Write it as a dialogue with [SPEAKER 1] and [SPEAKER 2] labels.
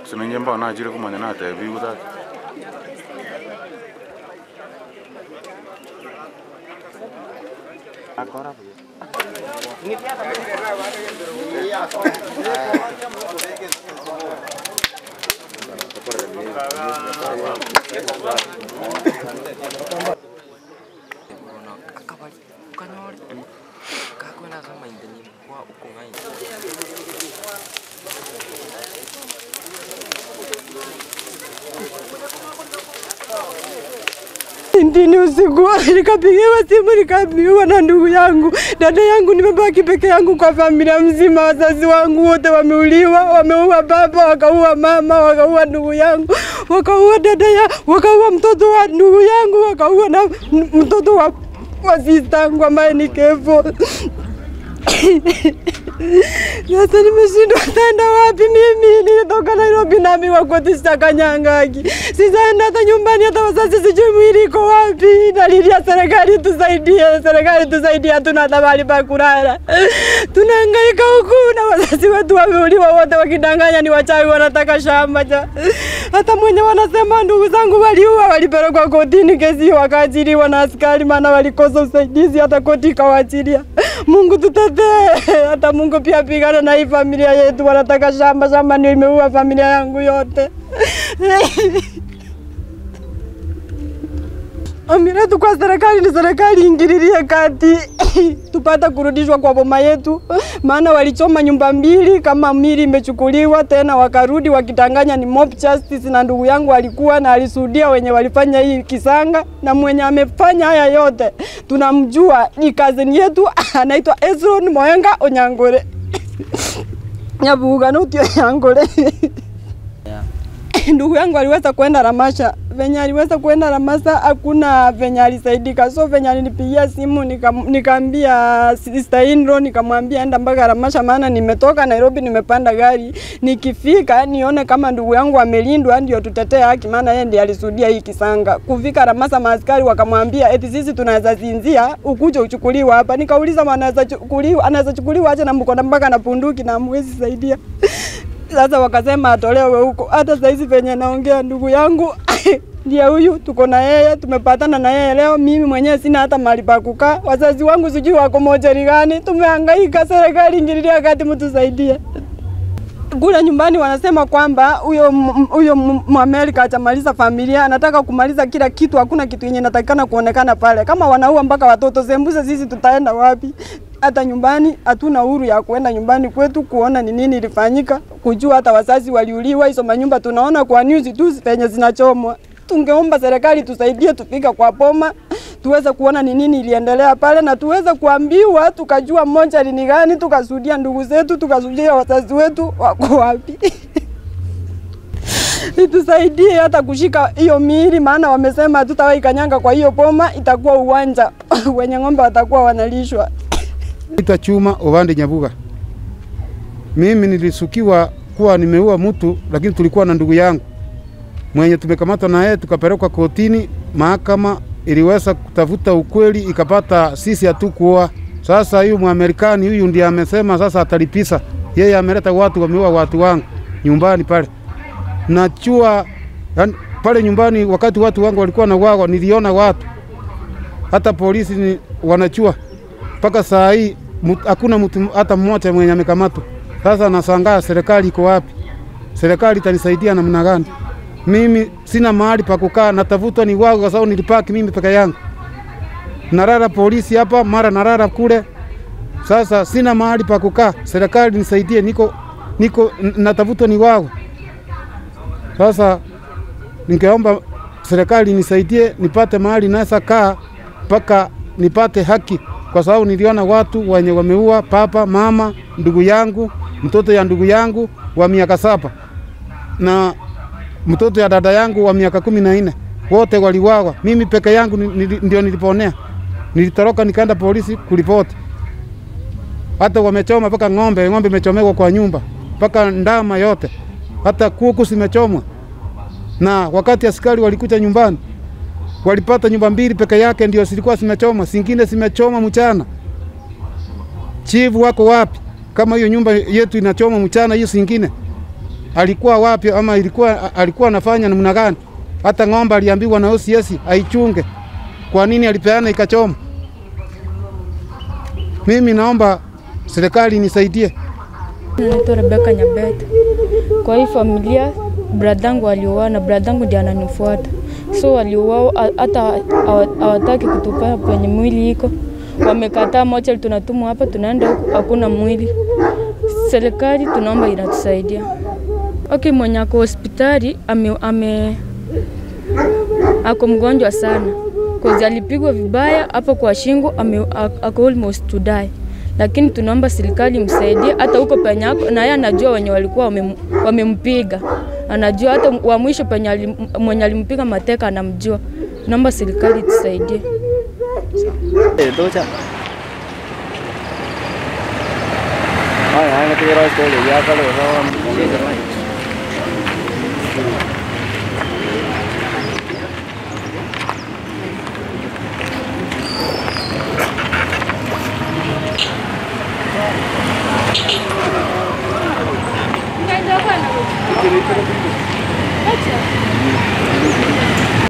[SPEAKER 1] Sinenge mbao na ajire kumanya na tebi uta. Akora bu.
[SPEAKER 2] Ndini usiku nikapigiwa simu nikaambiwa na ndugu yangu, dada yangu, nimebaki peke yangu kwa familia mzima, wazazi wangu wote wameuliwa, wameua baba, wakaua mama, wakaua ndugu yangu, wakaua dada ya, wakaua mtoto wa ndugu yangu, wakaua na mtoto wa sister yangu ambaye ni Kevo. Sasa nimeshindwa tanda wapi mimi, nilitoka Nairobi nami wakotisha Kanyangagi. Sijaenda hata nyumbani, hata wazazi sijui mwili iko wapi. Nalilia serikali tusaidie, hatuna hata mahali pa kulala. Tunahangaika huku na wazazi wetu wameuliwa wote wakidanganya ni wachawi wanataka shamba. Hata mwenye wanasema ndugu zangu waliua, walipelekwa kotini, kesi wakaachiliwa na askari maana walikosa usaidizi, hata koti ikawaachilia. Mungu tutetee, hata Mungu pia pigana na hii familia yetu, wanataka shamba ndio imeua familia yangu yote. Ombi tu kwa serikali ni serikali ingililie kati tupata kurudishwa kwa boma yetu, maana walichoma nyumba mbili kama mili imechukuliwa tena wakarudi wakitanganya ni mob justice, na ndugu yangu alikuwa na alisudia wenye walifanya hii kisanga, na mwenye amefanya haya yote tunamjua, ni cousin yetu anaitwa Ezron Moenga Onyangore. Nyabuga nutio Onyangore. Ndugu yangu aliweza kwenda Ramasha. Venye aliweza kwenda Ramasha hakuna venye alisaidika. So venye alinipigia simu nikaambia sister Indro, nikamwambia enda mpaka Ramasha maana nimetoka Nairobi nimepanda gari. Nikifika nione kama ndugu yangu amelindwa ndio tutetee haki maana yeye ndiye alisudia hii kisanga. Kufika Ramasha maaskari wakamwambia eti sisi tunaweza zinzia ukuje uchukuliwa hapa. Nikauliza anaweza chukuliwa aje na mkono mpaka na punduki na hamwezi saidia. Sasa wakasema atolewe huko. Hata saizi venye naongea ndugu yangu ndiye huyu, tuko na yeye, tumepatana na yeye leo. Mimi mwenyewe sina hata mahali pa kukaa. Wazazi wangu sijui wako mochari gani. Tumehangaika, serikali ingililia kati mtusaidie. Kule nyumbani wanasema kwamba huyo Mwamerika atamaliza familia, anataka kumaliza kila kitu, hakuna kitu yenye inatakikana kuonekana pale. Kama wanaua mpaka watoto, zembuze sisi tutaenda wapi? Hata nyumbani hatuna uhuru ya kuenda nyumbani kwetu kuona ni nini ilifanyika, kujua hata wazazi waliuliwa. Hizo manyumba tunaona kwa news tu penye zinachomwa. Tungeomba serikali tusaidie tufika kwa boma, tuweze kuona ni nini iliendelea pale na tuweze kuambiwa, tukajua mmoja ni gani, tukasudia ndugu zetu, tukasudia wazazi wetu wako wapi. Tusaidie hata kushika hiyo miili maana wamesema hatutawahi kanyanga kwa hiyo boma, itakuwa uwanja wenye ng'ombe watakuwa wanalishwa.
[SPEAKER 3] Naitwa Chuma Ovande Nyabuga. Mimi nilisukiwa kuwa nimeua mtu, lakini tulikuwa na ndugu yangu mwenye tumekamatwa na yeye tukapelekwa kotini. Mahakama iliweza kutafuta ukweli ikapata sisi hatukuoa. Sasa huyu Mwamerikani huyu ndiye amesema sasa atalipisa. Yeye ameleta watu wameua watu wangu nyumbani pale. Nachua pale nyumbani wakati watu wangu walikuwa na wao, niliona watu. Hata polisi wanachua. Paka saa hii hakuna mtu hata mmoja mwenye amekamatwa. Sasa nashangaa serikali iko wapi? Serikali itanisaidia namna gani? Mimi sina mahali pa kukaa, natafutwa ni wao kwa sababu nilipaki mimi peke yangu. Narara polisi hapa, mara narara kule. Sasa sina mahali pa kukaa. Serikali nisaidie, niko natafutwa ni wao. Sasa ningeomba serikali nisaidie nipate mahali naweza kaa mpaka nipate haki. Kwa sababu niliona watu wenye wameua papa, mama, ndugu yangu, mtoto ya ndugu yangu wa miaka 7 na mtoto ya dada yangu wa miaka 14, wote waliuawa. Mimi peke yangu ndio niliponea. Nilitoroka nikaenda polisi kuripoti. Hata wamechoma mpaka ng'ombe imechomekwa kwa nyumba, mpaka ndama yote, hata kuku zimechomwa. Na wakati askari walikuja nyumbani, walipata nyumba 2 peke yake ndio zilikuwa zimechoma, zingine zimechoma mchana. Chifu wako wapi? Kama hiyo nyumba yetu inachoma mchana, hiyo zingine alikuwa wapi ama alikuwa anafanya namna gani? Hata ng'ombe aliambiwa na OCS aichunge. Kwa nini alipeana ikachoma? Mimi naomba serikali nisaidie.
[SPEAKER 4] Naitwa Rebecca Nyabet. Kwa hii familia bradangu aliuawa na bradangu ndiye ananifuata. So waliuawa, hata hawataki kutupa kwenye mwili iko. Wamekataa, moja tunatumwa hapa, tunaenda huko hakuna mwili. Serikali tunaomba inatusaidia. Okay, mwenye ako hospitali ako mgonjwa sana. Kwa alipigwa vibaya hapo kwa shingo, ako almost to die. Lakini tunaomba serikali msaidie, hata huko penye na yeye anajua wenye walikuwa wamempiga. Anajua hata wa mwisho penye mwenye alimpiga mateka anamjua. Tunaomba serikali tusaidie.
[SPEAKER 5] Docha. Haya, nataka story ya kale wao.
[SPEAKER 4] Ndio